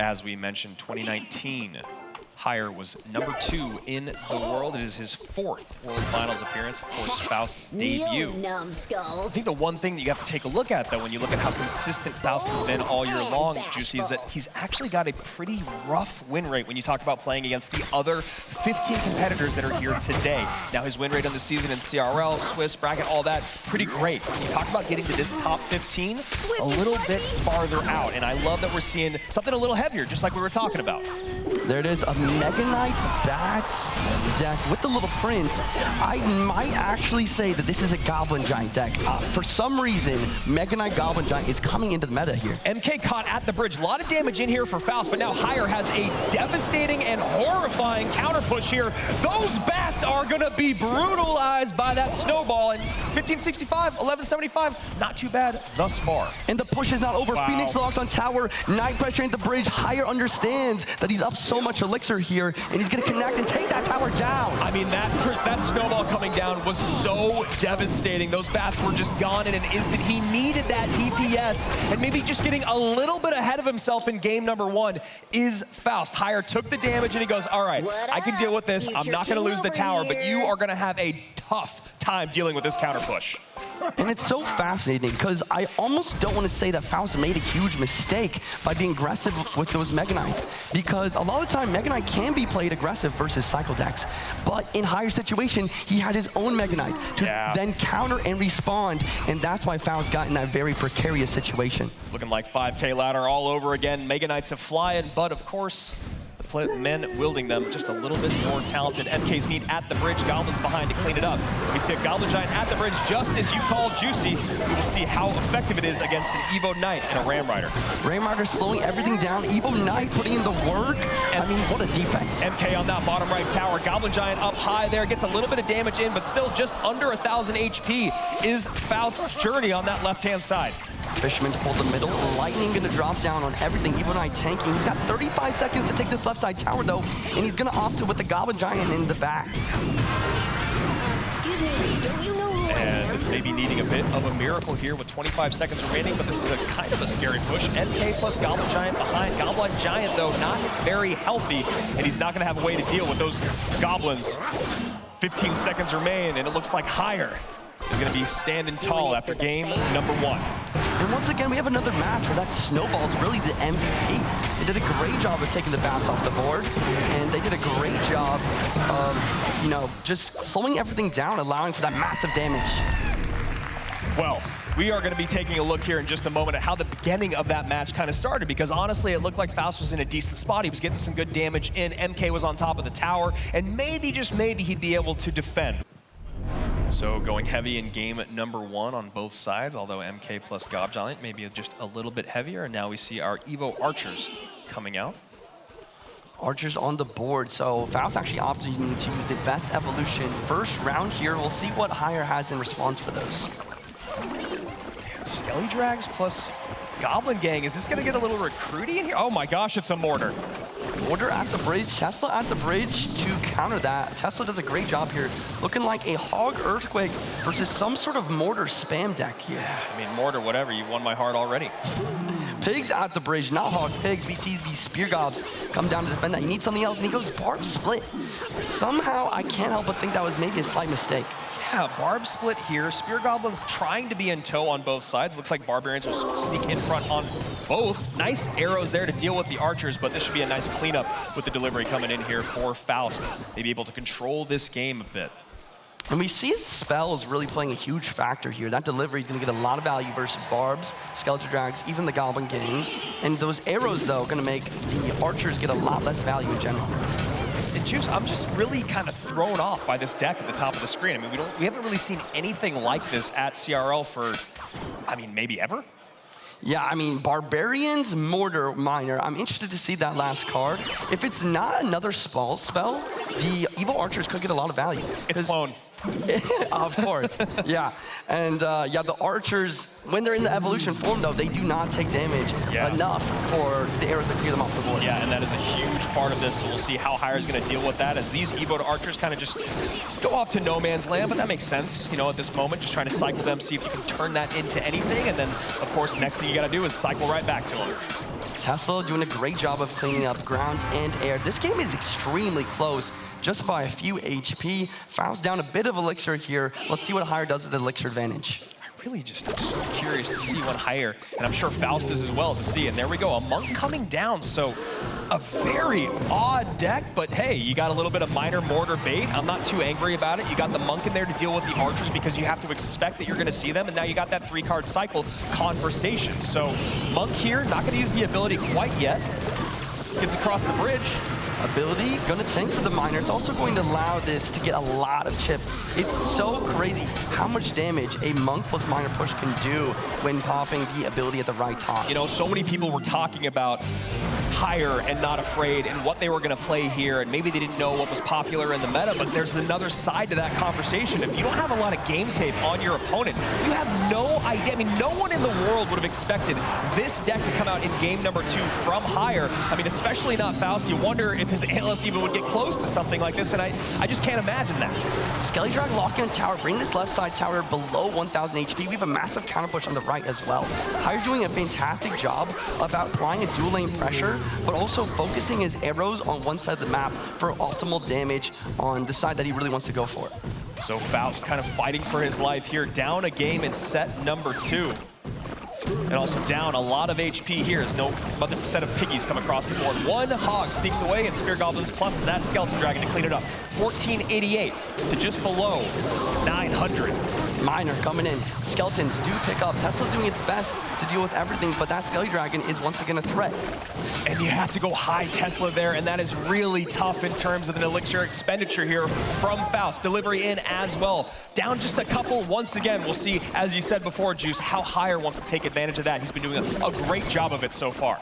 as we mentioned, 2019. Higher was #2 in the world. It is his 4th World Finals appearance, of course, Faust's debut. I think the one thing that you have to take a look at, though, when you look at how consistent Faust has been all year long, Juicy, is that he's actually got a pretty rough win rate when you talk about playing against the other 15 competitors that are here today. Now, his win rate on the season in CRL, Swiss, bracket, all that, pretty great. When you talk about getting to this top 15, a little bit farther out. And I love that we're seeing something a little heavier, just like we were talking about. There it is, a Mega Knight's Bats deck with the Little Prince. I might actually say that this is a Goblin Giant deck. For some reason, Mega Knight Goblin Giant is coming into the meta here. MK caught at the bridge. A lot of damage in here for Faust, but now Higher has a devastating and horrifying counter push here. Those bats are gonna be brutalized by that snowball. And 1565, 1175, not too bad thus far. And the push is not over. Wow. Phoenix locked on tower, Knight pressuring at the bridge. Higher understands that he's up so much elixir here, and he's gonna connect and take that tower down. I mean, that snowball coming down was so devastating. Those bats were just gone in an instant. He needed that DPS, and maybe just getting a little bit ahead of himself in game #1 is Faust. Higher took the damage, and he goes, all right, I can deal with this. I'm not gonna lose the tower, but you are gonna have a tough time dealing with this counter push. And it's so fascinating because I almost don't want to say that Faust made a huge mistake by being aggressive with those Mega Knights, because a lot of the time Mega Knight can be played aggressive versus cycle decks, but in Higher situation he had his own Mega Knight to then counter and respond, and that's why Faust got in that very precarious situation. It's looking like 5K ladder all over again. Mega Knights have flying, but of course men wielding them just a little bit more talented. MK's meet at the bridge, Goblins behind to clean it up. We see a Goblin Giant at the bridge, just as you called, Juicy. We will see how effective it is against an Evo Knight and a Ram Rider. Ram Rider slowing everything down, Evo Knight putting in the work. I mean, what a defense. MK on that bottom right tower, Goblin Giant up high there, gets a little bit of damage in, but still just under 1,000 HP is Faust's journey on that left-hand side. Fisherman to pull the middle, Lightning gonna drop down on everything, Evo Knight tanking. He's got 35 seconds to take this left side tower though, and he's gonna opt it with the Goblin Giant in the back. Excuse me, don't you know who I am? And maybe needing a bit of a miracle here with 25 seconds remaining, but this is a kind of a scary push. MK plus Goblin Giant behind. Goblin Giant though, not very healthy, and he's not gonna have a way to deal with those goblins. 15 seconds remain, and it looks like Higher is going to be standing tall after game #1. And once again, we have another match where that Snowball's really the MVP. They did a great job of taking the bats off the board, and they did a great job of, you know, just slowing everything down, allowing for that massive damage. Well, we are going to be taking a look here in just a moment at how the beginning of that match kind of started, because honestly, it looked like Faust was in a decent spot. He was getting some good damage in. MK was on top of the tower, and maybe, just maybe, he'd be able to defend. So going heavy in game #1 on both sides, although MK plus Gob Giant maybe just a little bit heavier. And now we see our Evo Archers coming out. Archers on the board, so Faust actually opted to use the best evolution first round here. We'll see what Higher has in response for those. Skelly Drags plus Goblin Gang. Is this going to get a little recruity in here? Oh my gosh, it's a Mortar. Mortar at the bridge, Tesla at the bridge to counter that. Tesla does a great job here, looking like a Hog Earthquake versus some sort of Mortar spam deck here. Yeah, I mean, Mortar, whatever, you won my heart already. Pigs at the bridge, not Hog, Pigs. We see these Spear Gobs come down to defend that. You need something else, and he goes Barb Split. Somehow, I can't help but think that was maybe a slight mistake. Yeah, Barb Split here. Spear Goblins trying to be in tow on both sides. Looks like Barbarians will sneak in front on both. Nice arrows there to deal with the Archers, but this should be a nice cleanup with the delivery coming in here for Faust. Maybe able to control this game a bit. And we see his spells really playing a huge factor here. That delivery is going to get a lot of value versus Barbs, Skeleton Drags, even the Goblin Gang. And those arrows, though, going to make the Archers get a lot less value in general. And Juice, I'm just really kind of thrown off by this deck at the top of the screen. I mean, we haven't really seen anything like this at CRL for, I mean, maybe ever? Yeah, I mean, Barbarians, Mortar, Miner. I'm interested to see that last card. If it's not another spell, the Evil Archers could get a lot of value. It's clone. Of course, yeah. And yeah, the Archers, when they're in the evolution form though, they do not take damage enough for the arrows to clear them off the board. Yeah, and that is a huge part of this, so we'll see how Higher is going to deal with that as these Evo Archers kind of just go off to no man's land, but that makes sense, you know, at this moment, just trying to cycle them, see if you can turn that into anything, and then, of course, the next thing you got to do is cycle right back to them. Tesla doing a great job of cleaning up ground and air. This game is extremely close, just by a few HP. Faust down a bit of elixir here. Let's see what Higher does with the elixir advantage. Really just am so curious to see what Higher, and I'm sure Faust is as well, to see. And there we go, a monk coming down. So a very odd deck, but hey, you got a little bit of minor mortar bait. I'm not too angry about it. You got the monk in there to deal with the archers because you have to expect that you're gonna see them, and now you got that 3-card cycle conversation. So monk here, not gonna use the ability quite yet. Gets across the bridge. Ability, gonna tank for the miner. It's also going to allow this to get a lot of chip. It's so crazy how much damage a monk plus miner push can do when popping the ability at the right time. You know, so many people were talking about Higher and Not Afraid and what they were going to play here, and maybe they didn't know what was popular in the meta, but there's another side to that conversation. If you don't have a lot of game tape on your opponent, you have no idea. I mean, no one in the world would have expected this deck to come out in game number 2 from Higher. I mean, especially not Faust. You wonder if his analyst even would get close to something like this, and I just can't imagine that. Skelly Drag locking on tower, bring this left side tower below 1,000 HP. We have a massive counter push on the right as well. Higher doing a fantastic job of applying a dual lane pressure, but also focusing his arrows on one side of the map for optimal damage on the side that he really wants to go for. So Faust kind of fighting for his life here, down a game in set number 2. And also down a lot of HP here as no other set of piggies come across the board. One hog sneaks away, and Spear Goblins plus that Skeleton Dragon to clean it up. 1488 to just below 900. Miner coming in. Skeletons do pick up. Tesla's doing its best to deal with everything, but that Skelly Dragon is once again a threat. And you have to go high Tesla there, and that is really tough in terms of an elixir expenditure here from Faust. Delivery in as well. Down just a couple once again. We'll see, as you said before, Juice, how Higher wants to take advantage of that. He's been doing a great job of it so far.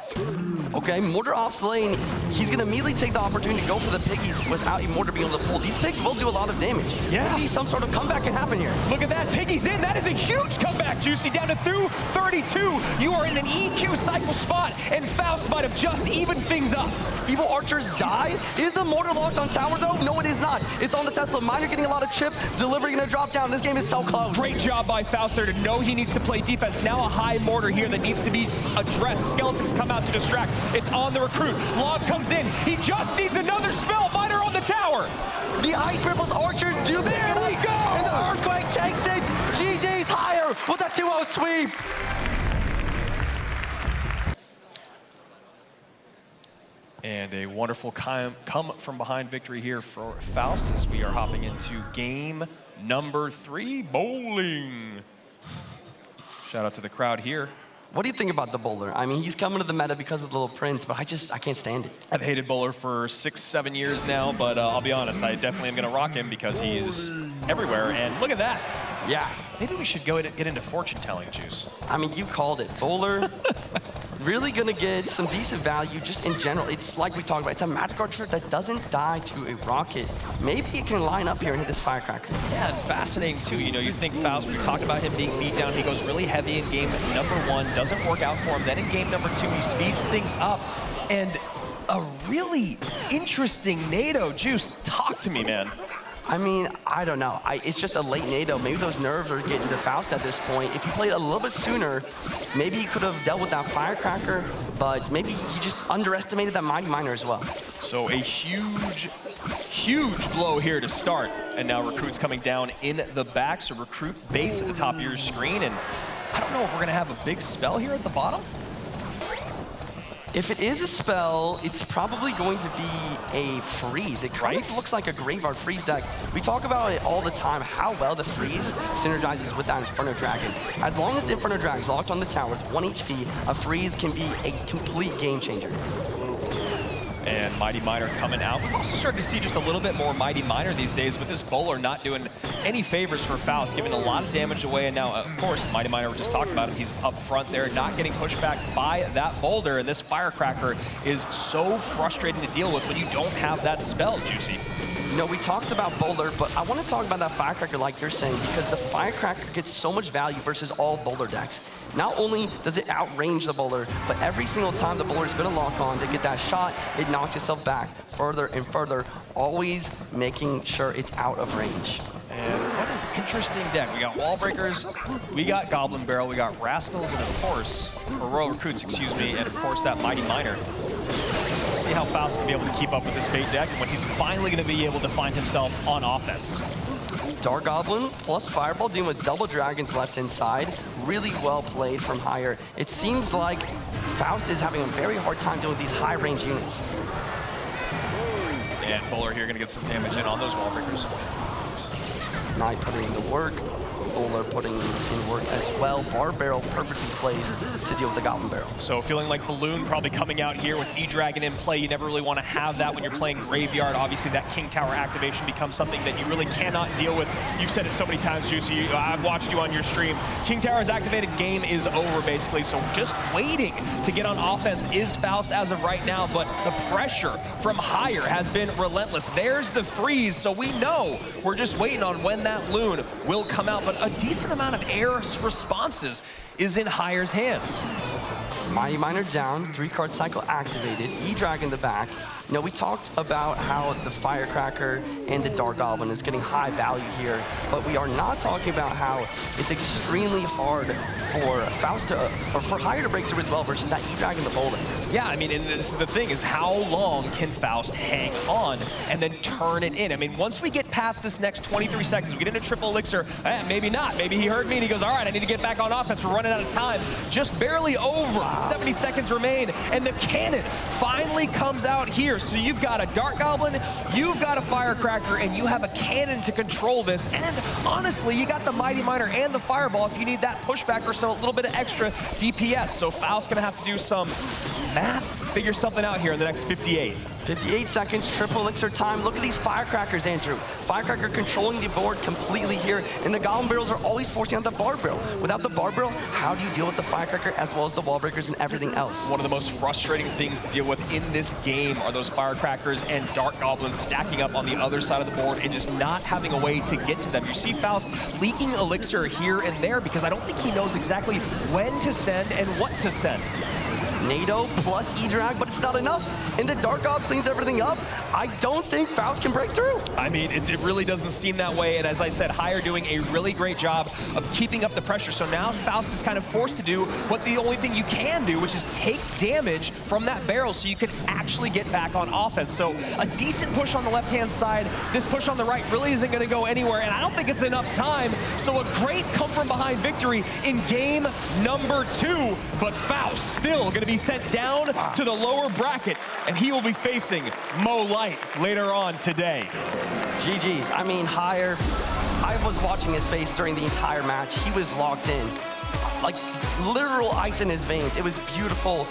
Okay, Mortar off lane. He's gonna immediately take the opportunity to go for the piggies without a Mortar being able to pull. These pigs will do a lot of damage. Yeah. Maybe some sort of comeback can happen here. Look at that, piggies in. That is a huge comeback, Juicy. Down to through 32. You are in an EQ cycle spot, and Faust might have just evened things up. Evil Archers die. Is the Mortar locked on tower though? No, it is not. It's on the Tesla. Miner getting a lot of chip. Delivery gonna drop down. This game is so close. Great job by Faust there to know he needs to play defense. Now a high mortar here that needs to be addressed. Skeletons come out to distract. It's on the recruit. Log comes in. He just needs another spell. Miner on the tower. The Ice Ripples Archers do pick it up. There we go. And the Earthquake takes it. GG's Higher with a 2-0 sweep. And a wonderful come from behind victory here for Faust as we are hopping into game number 3, bowling. Shout out to the crowd here. What do you think about the bowler? I mean, he's coming to the meta because of the Little Prince, but I can't stand it. I've hated Bowler for 6-7 years now, but I'll be honest, I definitely am going to rock him because he's everywhere. And look at that. Yeah. Maybe we should go get into fortune telling, Juice. I mean, you called it. Bowler, really gonna get some decent value just in general. It's like we talked about, it's a magic archer that doesn't die to a rocket. Maybe it can line up here and hit this firecracker. Yeah, and fascinating too. You know, you think Faust, we talked about him being beat down. He goes really heavy in game number 1, doesn't work out for him. Then in game number 2, he speeds things up. And a really interesting NATO. Juice, talk to me, man. I mean, I don't know. It's just a late NATO. Maybe those nerves are getting to Faust at this point. If he played a little bit sooner, maybe he could have dealt with that firecracker, but maybe he just underestimated that Mighty Miner as well. So a huge blow here to start. And now Recruit's coming down in the back. So Recruit baits at the top of your screen. And I don't know if we're going to have a big spell here at the bottom. If it is a spell, it's probably going to be a freeze. It kind of looks like a Graveyard Freeze deck. We talk about it all the time, how well the freeze synergizes with that Inferno Dragon. As long as the Inferno Dragon is locked on the tower with 1 HP, a freeze can be a complete game changer. And Mighty Miner coming out. We've also started to see just a little bit more Mighty Miner these days, with this bowler not doing any favors for Faust, giving a lot of damage away. And now, of course, Mighty Miner, we just talked about him, he's up front there, not getting pushed back by that boulder. And this firecracker is so frustrating to deal with when you don't have that spell, Juicy. You know, we talked about Boulder, but I want to talk about that Firecracker like you're saying, because the Firecracker gets so much value versus all Boulder decks. Not only does it outrange the Boulder, but every single time the Boulder is going to lock on to get that shot, it knocks itself back further and further, always making sure it's out of range. And what an interesting deck. We got Wall Breakers, we got Goblin Barrel, we got Rascals, and of course, or Royal Recruits, excuse me, and of course that Mighty Miner. Let's see how Faust can be able to keep up with this bait deck and when he's finally going to be able to find himself on offense. Dark Goblin plus Fireball dealing with double dragons left inside. Really well played from Higher. It seems like Faust is having a very hard time dealing with these high range units. And Bowler here gonna get some damage in on those Wall Breakers. Knight putting in the work. Bowler putting in work as well. Bar Barrel perfectly placed to deal with the Goblin Barrel. So feeling like Balloon probably coming out here with E-Dragon in play. You never really want to have that when you're playing Graveyard. Obviously that King Tower activation becomes something that you really cannot deal with. You've said it so many times, Juicy. I've watched you on your stream. King Tower is activated, game is over basically. So just waiting to get on offense is Faust as of right now, but the pressure from Higher has been relentless. There's the freeze, so we know we're just waiting on when that Loon will come out. But a decent amount of air responses is in Higher's hands. Mighty Miner down, 3-card cycle activated, E-Drag in the back. You know, we talked about how the Firecracker and the Dark Goblin is getting high value here, but we are not talking about how it's extremely hard for Faust to, or for Higher to break through as well versus that E-Drag in the Bowler. Yeah, I mean, and this is the thing, is how long can Faust hang on and then turn it in? I mean, once we get past this next 23 seconds, we get into triple elixir, maybe not. Maybe he heard me and he goes, all right, I need to get back on offense. We're running out of time. Just barely over. 70 seconds remain, and the cannon finally comes out here. So you've got a Dark Goblin, you've got a Firecracker, and you have a cannon to control this. And honestly, you got the Mighty Miner and the Fireball if you need that pushback or so, a little bit of extra DPS. So Faust's gonna have to do some math, figure something out here in the next 58. 58 seconds, triple elixir time. Look at these Firecrackers, Andrew. Firecracker controlling the board completely here, and the Goblin Barrels are always forcing out the Bar Barrel. Without the Bar Barrel, how do you deal with the Firecracker as well as the Wall Breakers and everything else? One of the most frustrating things to deal with in this game are those Firecrackers and Dark Goblins stacking up on the other side of the board and just not having a way to get to them. You see Faust leaking elixir here and there because I don't think he knows exactly when to send and what to send. NATO plus E-Drag, but it's not enough. And the Dark God cleans everything up. I don't think Faust can break through. I mean, it really doesn't seem that way. And as I said, Higher doing a really great job of keeping up the pressure. So now Faust is kind of forced to do what the only thing you can do, which is take damage from that barrel so you can actually get back on offense. So a decent push on the left-hand side. This push on the right really isn't going to go anywhere. And I don't think it's enough time. So a great come-from-behind victory in game number 2. But Faust still going to be sent down to the lower bracket, and he will be facing Mo Light later on today. GG's. I mean, Higher, I was watching his face during the entire match. He was locked in. Like, literal ice in his veins. It was beautiful